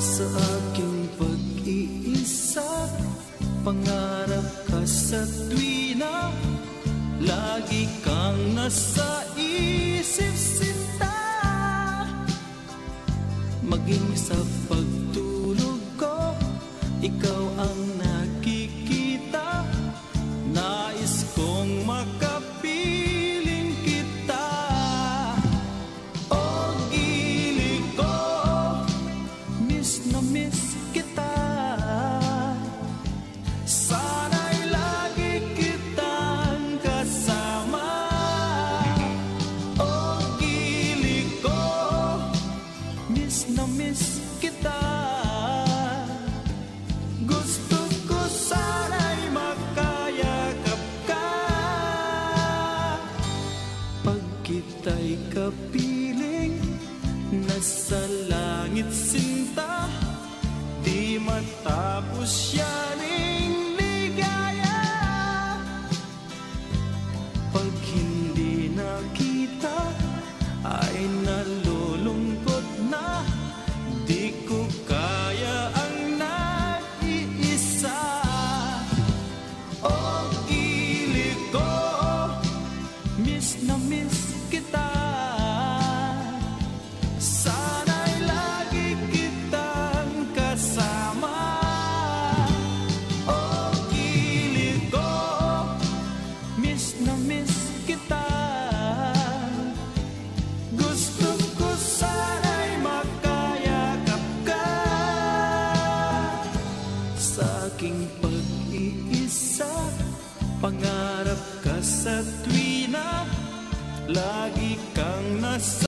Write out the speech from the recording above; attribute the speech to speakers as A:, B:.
A: Sa aking pag-iisa, pangarap ka sa tuwina, lagi kang nasa isip sinta. Maging sa pagtulog ko, ikaw ang nakikita. Nais kong makapiling kita. O gili ko, miss na miss kita. Sana'y lagi kitang kasama. O gili ko, miss na miss kita. Gusto ko sana'y makayakap ka. Pag kita'y kapiling, nasa langit sinta, di matapos yaning ligaya. Pag hindi nakita, ay nalulungkot na, di ko kaya ang nag-iisa. O gili ko, miss na miss kita. Sana'y lagi kitang kasama. O gili ko, miss na miss kita. Gusto ko sana'y makayakap ka. Sa aking pag-iisa, pangarap ka sa tuwina, lagi kang nasa